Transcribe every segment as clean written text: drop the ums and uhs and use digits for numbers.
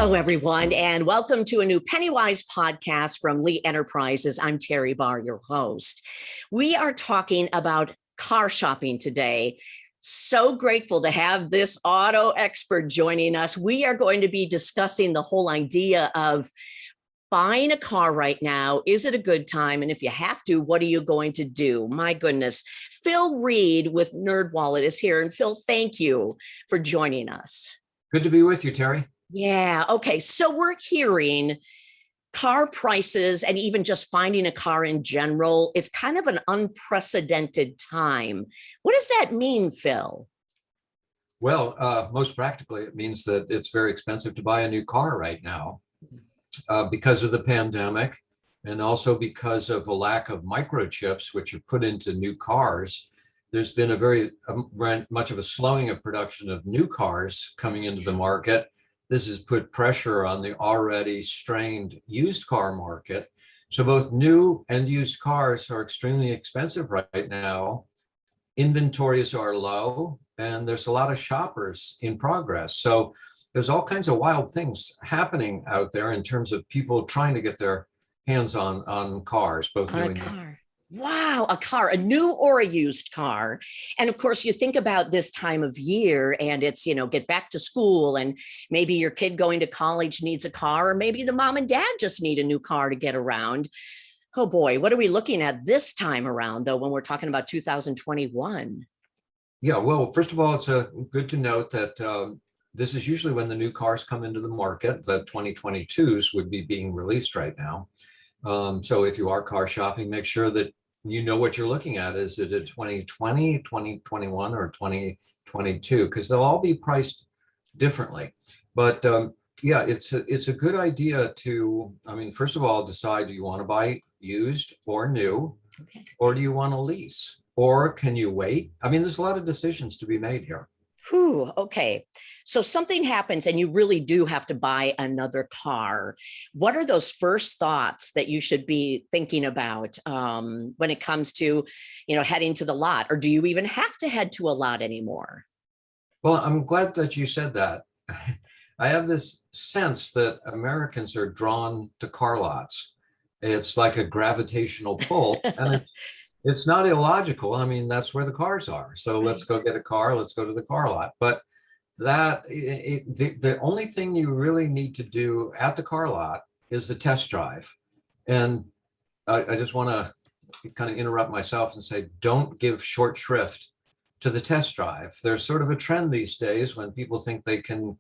Hello, everyone, and welcome to a new PennyWise podcast from Lee Enterprises. I'm Teri Barr, your host. We are talking about car shopping today. So grateful to have this auto expert joining us. We are going to be discussing the whole idea of buying a car right now. Is it a good time? And if you have to, what are you going to do? My goodness. Phil Reed with NerdWallet is here. And Phil, thank you for joining us. Good to be with you, Teri. Yeah. Okay. So we're hearing car prices and even just finding a car in general. It's kind of an unprecedented time. What does that mean, Phil? Well, most practically, it means that it's very expensive to buy a new car right now because of the pandemic and also because of a lack of microchips, which are put into new cars. There's been a very much of a slowing of production of new cars coming into the market. This has put pressure on the already strained used car market. So both new and used cars are extremely expensive right now. Inventories are low and there's a lot of shoppers in progress. So there's all kinds of wild things happening out there in terms of people trying to get their hands on cars, both new and used. Wow, a car, a new or a used car. And of course, you think about this time of year and it's, get back to school and maybe your kid going to college needs a car, or maybe the mom and dad just need a new car to get around. Oh boy, what are we looking at this time around though, when we're talking about 2021? Yeah, well, first of all, it's good to note that this is usually when the new cars come into the market. The 2022s would be being released right now. So if you are car shopping, make sure that you know what you're looking at. Is it a 2020, 2021, or 2022? Because they'll all be priced differently. But yeah, it's a good idea to, first of all, decide, do you want to buy used or new, okay, or do you want to lease, or can you wait? There's a lot of decisions to be made here. Whew, okay. So something happens and you really do have to buy another car. What are those first thoughts that you should be thinking about when it comes to, heading to the lot? Or do you even have to head to a lot anymore? Well, I'm glad that you said that. I have this sense that Americans are drawn to car lots. It's like a gravitational pull. And it's not illogical. That's where the cars are. So let's go get a car. Let's go to the car lot. But the only thing you really need to do at the car lot is the test drive. And I just want to kind of interrupt myself and say, don't give short shrift to the test drive. There's sort of a trend these days when people think they can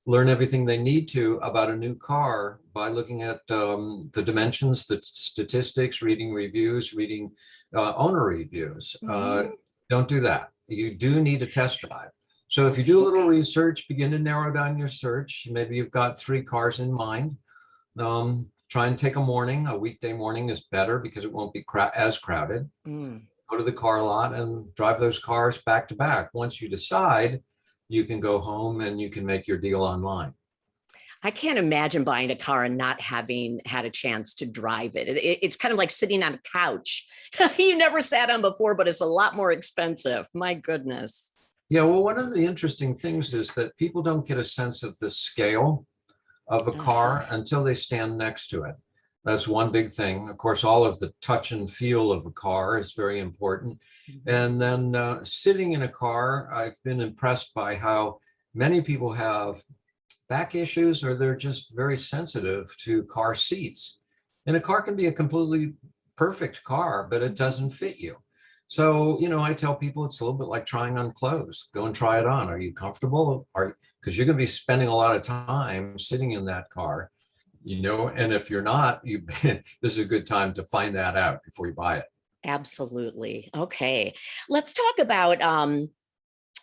learn everything they need to about a new car by looking at the dimensions, the statistics, reading reviews, reading owner reviews. Don't do that. You do need a test drive. So if you do a little research, begin to narrow down your search. Maybe you've got 3 cars in mind. Try and take a weekday morning is better because it won't be as crowded. Go to the car lot and drive those cars back to back. Once you decide, you can go home and you can make your deal online. I can't imagine buying a car and not having had a chance to drive it. It's kind of like sitting on a couch you never sat on before, but it's a lot more expensive. My goodness. Yeah, well, one of the interesting things is that people don't get a sense of the scale of a car until they stand next to it. That's one big thing. Of course, all of the touch and feel of a car is very important. And then sitting in a car, I've been impressed by how many people have back issues or they're just very sensitive to car seats. And a car can be a completely perfect car, but it doesn't fit you. So, I tell people it's a little bit like trying on clothes. Go and try it on. Are you comfortable? Because you're going to be spending a lot of time sitting in that car. And if you're not, this is a good time to find that out before you buy it. Absolutely. Okay. Let's talk about,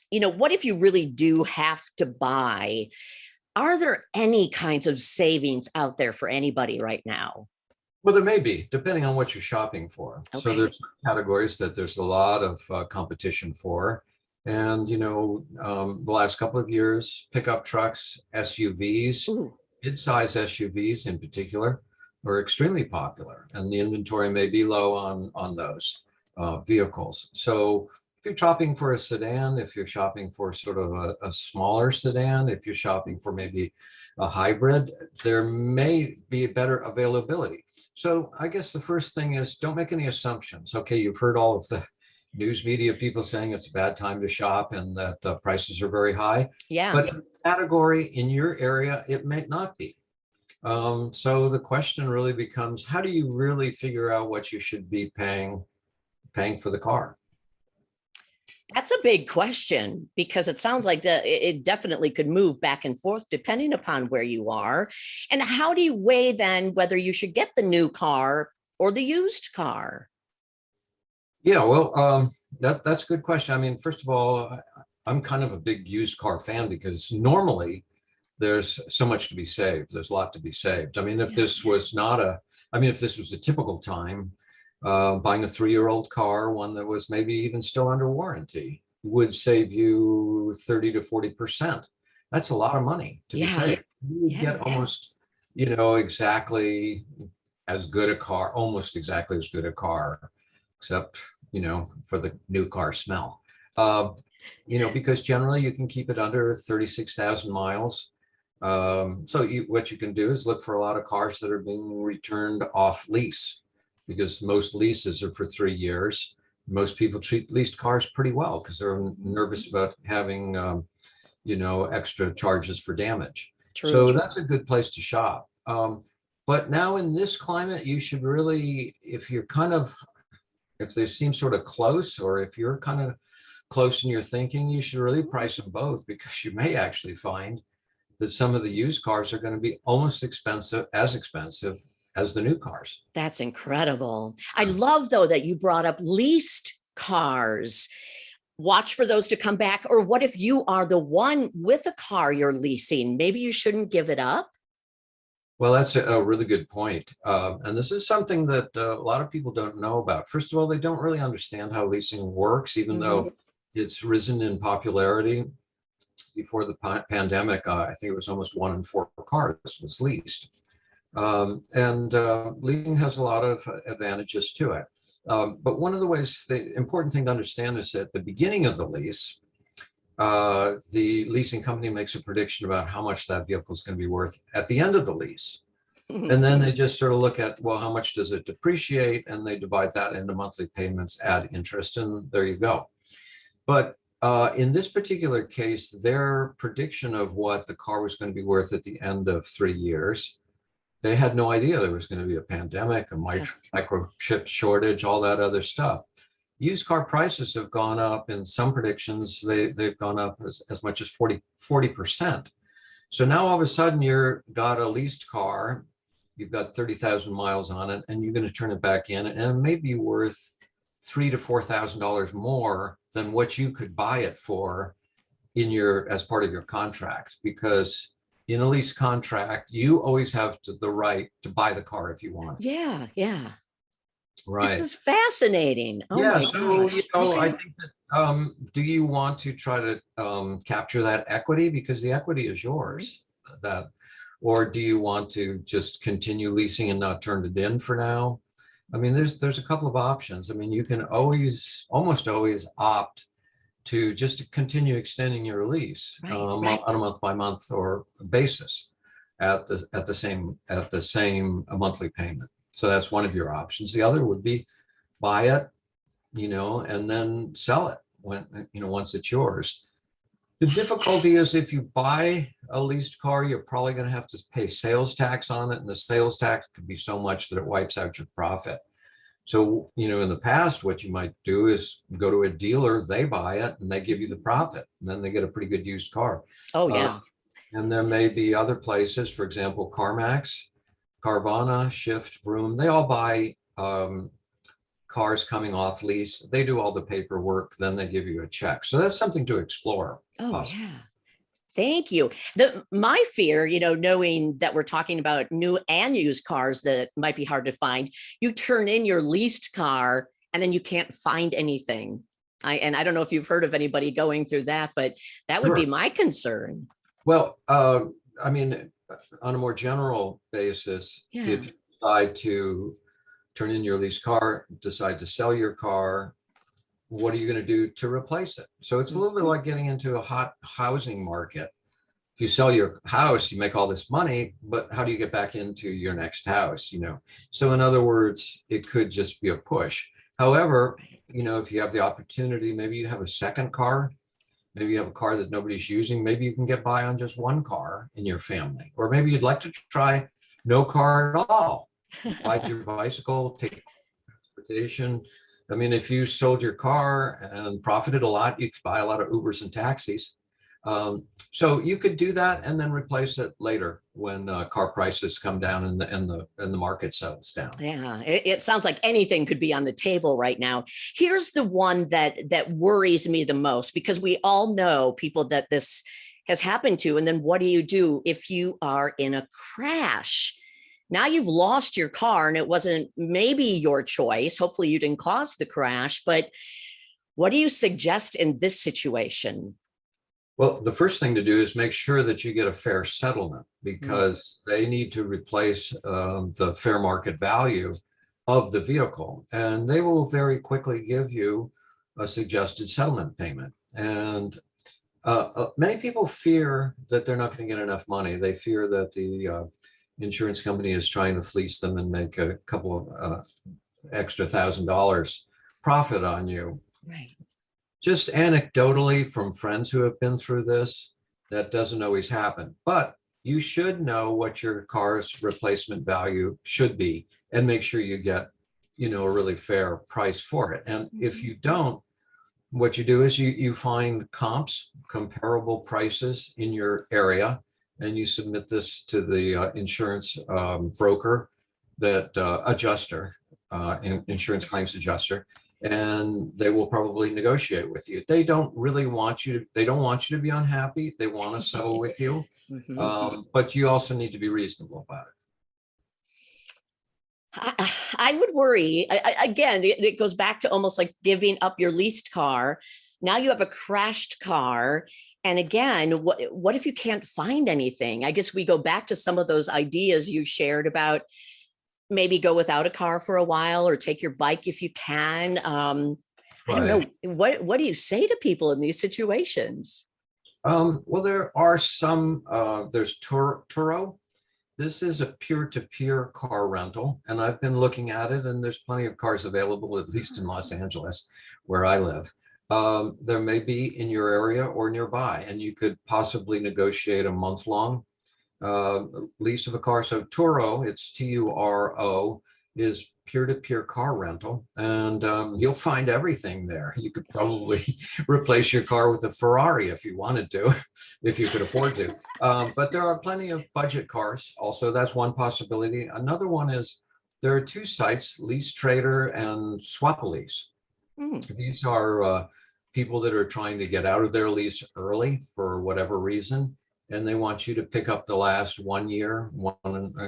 what if you really do have to buy? Are there any kinds of savings out there for anybody right now? Well, there may be, depending on what you're shopping for. Okay. So there's categories that there's a lot of competition for. And, the last couple of years, pickup trucks, SUVs, mid-size SUVs in particular, are extremely popular, and the inventory may be low on those vehicles. So if you're shopping for a sedan, if you're shopping for sort of a smaller sedan, if you're shopping for maybe a hybrid, there may be a better availability. So I guess the first thing is don't make any assumptions. Okay, you've heard all of the news media people saying it's a bad time to shop and that prices are very high. Yeah. But category in your area, it may not be. So the question really becomes, how do you really figure out what you should be paying for the car? That's a big question because it sounds like it definitely could move back and forth depending upon where you are. And how do you weigh then whether you should get the new car or the used car? Yeah, well, that's a good question. I mean, first of all, I'm kind of a big used car fan because normally there's so much to be saved. There's a lot to be saved. I mean, if this was if this was a typical time, buying a 3-year-old car, one that was maybe even still under warranty, would save you 30 to 40%. That's a lot of money to be saved. You would get almost, exactly as good a car, almost exactly as good a car, except, for the new car smell. Because generally you can keep it under 36,000 miles. So what you can do is look for a lot of cars that are being returned off lease, because most leases are for 3 years. Most people treat leased cars pretty well because they're nervous about having, extra charges for damage. So that's a good place to shop. But now in this climate, you should really, if they seem sort of close, or if you're kind of close in your thinking, you should really price them both, because you may actually find that some of the used cars are going to be almost expensive as the new cars. That's incredible. I love, though, that you brought up leased cars. Watch for those to come back. Or what if you are the one with a car you're leasing? Maybe you shouldn't give it up. Well, that's a really good point. And this is something that a lot of people don't know about. First of all, they don't really understand how leasing works, even though it's risen in popularity. Before the pandemic, I think it was almost 1 in 4 cars was leased. Leasing has a lot of advantages to it. But one of the important thing to understand is that at the beginning of the lease, the leasing company makes a prediction about how much that vehicle is going to be worth at the end of the lease. And then they just sort of look at, well, how much does it depreciate? And they divide that into monthly payments, add interest, and there you go. But in this particular case, their prediction of what the car was going to be worth at the end of 3 years, they had no idea there was going to be a pandemic, a microchip shortage, all that other stuff. Used car prices have gone up. In some predictions, they've gone up as much as 40%. So now all of a sudden you've got a leased car, you've got 30,000 miles on it, and you're going to turn it back in, and it may be worth $3,000 to $4,000 more than what you could buy it for as part of your contract. Because in a lease contract, you always have the right to buy the car if you want. Yeah. Right. This is fascinating. Oh my gosh. I think that do you want to try to capture that equity, because the equity is yours, or do you want to just continue leasing and not turn it in for now? I mean, there's a couple of options. I mean, you can almost always opt to just continue extending your lease on a month by month or basis at the same monthly payment. So that's one of your options. The other would be buy it, and then sell it once it's yours. The difficulty is, if you buy a leased car, you're probably going to have to pay sales tax on it, and the sales tax could be so much that it wipes out your profit. So, in the past, what you might do is go to a dealer, they buy it, and they give you the profit, and then they get a pretty good used car. Oh, yeah. And there may be other places, for example, CarMax, Carvana, Shift, Vroom, they all buy cars coming off lease. They do all the paperwork, then they give you a check. So that's something to explore. Oh, possibly. yeah. Thank you. My fear, knowing that we're talking about new and used cars that might be hard to find, you turn in your leased car and then you can't find anything. I don't know if you've heard of anybody going through that, but that would be my concern. Well, I mean, on a more general basis, if you decide to turn in your leased car, decide to sell your car, what are you going to do to replace it? So it's a little bit like getting into a hot housing market. If you sell your house, you make all this money, but how do you get back into your next house? So in other words, it could just be a push. However, if you have the opportunity, maybe you have a second car, maybe you have a car that nobody's using, maybe you can get by on just one car in your family, or maybe you'd like to try no car at all. Ride your bicycle, take transportation. I mean, if you sold your car and profited a lot, you could buy a lot of Ubers and taxis. So you could do that and then replace it later when car prices come down and the market settles down. Yeah, it sounds like anything could be on the table right now. Here's the one that worries me the most, because we all know people that this has happened to. And then what do you do if you are in a crash? Now you've lost your car and it wasn't maybe your choice. Hopefully you didn't cause the crash, but what do you suggest in this situation? Well, the first thing to do is make sure that you get a fair settlement, because they need to replace the fair market value of the vehicle, and they will very quickly give you a suggested settlement payment. And many people fear that they're not going to get enough money. They fear that the insurance company is trying to fleece them and make a couple of extra $1,000 profit on you. Right. Just anecdotally from friends who have been through this, that doesn't always happen. But you should know what your car's replacement value should be and make sure you get, a really fair price for it. And if you don't, what you do is you find comps, comparable prices in your area, and you submit this to the insurance broker, that adjuster, insurance claims adjuster, and they will probably negotiate with you. They don't want you to be unhappy. They want to settle with you, but you also need to be reasonable about it. I would worry. Again, it goes back to almost like giving up your leased car. Now you have a crashed car. And again, what if you can't find anything? I guess we go back to some of those ideas you shared about maybe go without a car for a while, or take your bike if you can. I don't know. What do you say to people in these situations? Well, there are some, there's Turo. This is a peer-to-peer car rental, and I've been looking at it, and there's plenty of cars available, at least in Los Angeles, where I live. There may be in your area or nearby, and you could possibly negotiate a month-long lease of a car. So Turo, it's Turo, is peer-to-peer car rental, and you'll find everything there. You could probably replace your car with a Ferrari if you wanted to, if you could afford to. But there are plenty of budget cars also. That's one possibility. Another one is there are two sites, Lease Trader and Swap-A-Lease. These are people that are trying to get out of their lease early for whatever reason, and they want you to pick up the last 1 year,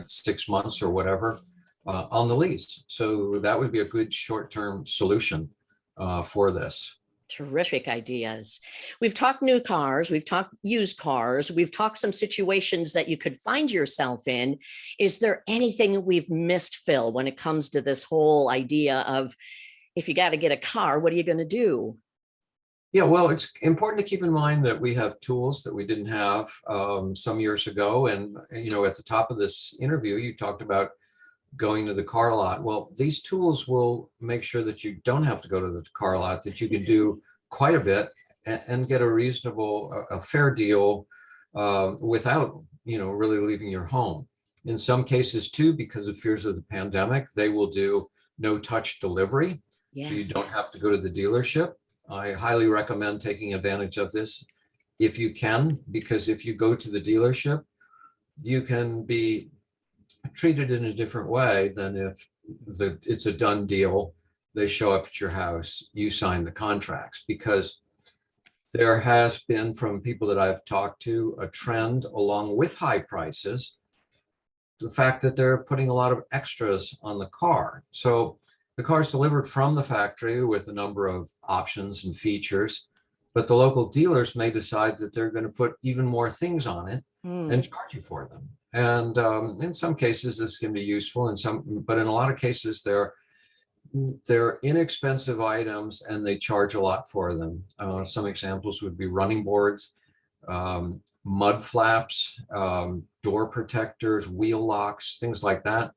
6 months or whatever on the lease. So that would be a good short-term solution for this. Terrific ideas. We've talked new cars, we've talked used cars, we've talked some situations that you could find yourself in. Is there anything we've missed, Phil, when it comes to this whole idea of if you got to get a car, what are you going to do? Yeah, well, it's important to keep in mind that we have tools that we didn't have some years ago. And, at the top of this interview, you talked about going to the car lot. Well, these tools will make sure that you don't have to go to the car lot, that you can do quite a bit and get a reasonable, a fair deal without, really leaving your home. In some cases too, because of fears of the pandemic, they will do no touch delivery. Yes. So you don't have to go to the dealership. I highly recommend taking advantage of this if you can, because if you go to the dealership, you can be treated in a different way than if it's a done deal. They show up at your house, you sign the contracts, because there has been, from people that I've talked to, a trend along with high prices, the fact that they're putting a lot of extras on the car. So the car is delivered from the factory with a number of options and features, but the local dealers may decide that they're going to put even more things on it and charge you for them. And in some cases, this can be useful, but in a lot of cases, they're They're inexpensive items and they charge a lot for them. Some examples would be running boards, mud flaps, door protectors, wheel locks, things like that.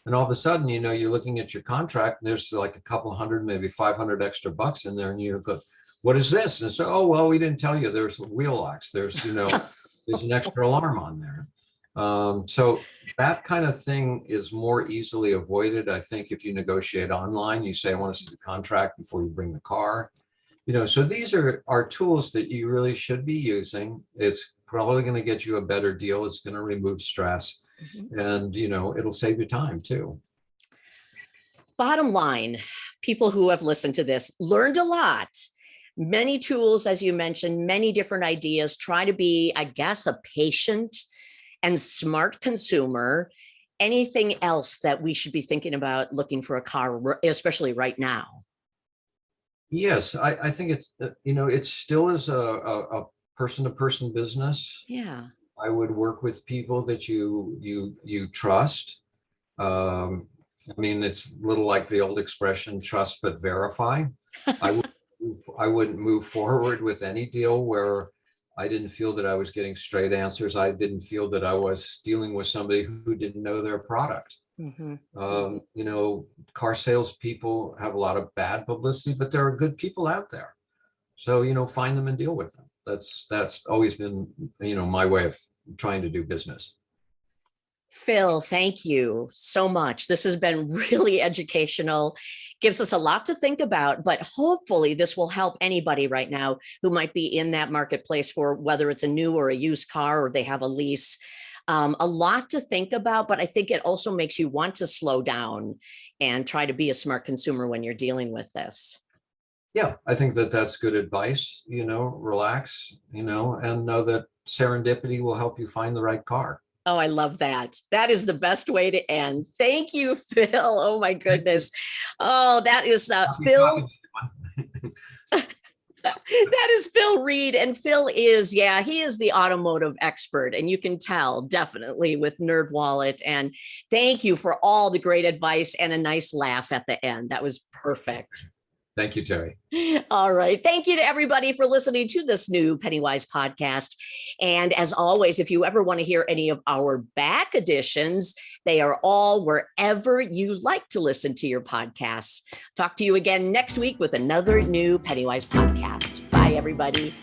And all of a sudden, you're looking at your contract and there's like a couple hundred, maybe 500 extra bucks in there. And you go, what is this? And so, oh, well, we didn't tell you there's wheel locks. There's an extra alarm on there. So that kind of thing is more easily avoided. I think if you negotiate online, you say, I want to see the contract before you bring the car. So these are tools that you really should be using. It's probably going to get you a better deal. It's going to remove stress. And, it'll save you time too. Bottom line, people who have listened to this learned a lot. Many tools, as you mentioned, many different ideas. Try to be, I guess, a patient and smart consumer. Anything else that we should be thinking about looking for a car, especially right now? Yes, I think it's, it still is a person-to-person business. Yeah. I would work with people that you trust. It's a little like the old expression, trust but verify. I wouldn't move forward with any deal where I didn't feel that I was getting straight answers. I didn't feel that I was dealing with somebody who didn't know their product. Car salespeople have a lot of bad publicity, but there are good people out there. So, find them and deal with them. That's always been, my way of trying to do business. Phil, thank you so much. This has been really educational, gives us a lot to think about, but hopefully this will help anybody right now who might be in that marketplace for whether it's a new or a used car or they have a lease. A lot to think about, but I think it also makes you want to slow down and try to be a smart consumer when you're dealing with this. Yeah, I think that's good advice, relax, and know that serendipity will help you find the right car. Oh, I love that. That is the best way to end. Thank you, Phil. Oh my goodness. Oh, that is Phil. That is Phil Reed. And Phil is, he is the automotive expert. And you can tell definitely with NerdWallet. And thank you for all the great advice and a nice laugh at the end. That was perfect. Thank you, Teri. All right. Thank you to everybody for listening to this new PennyWise podcast. And as always, if you ever want to hear any of our back editions, they are all wherever you like to listen to your podcasts. Talk to you again next week with another new PennyWise podcast. Bye, everybody.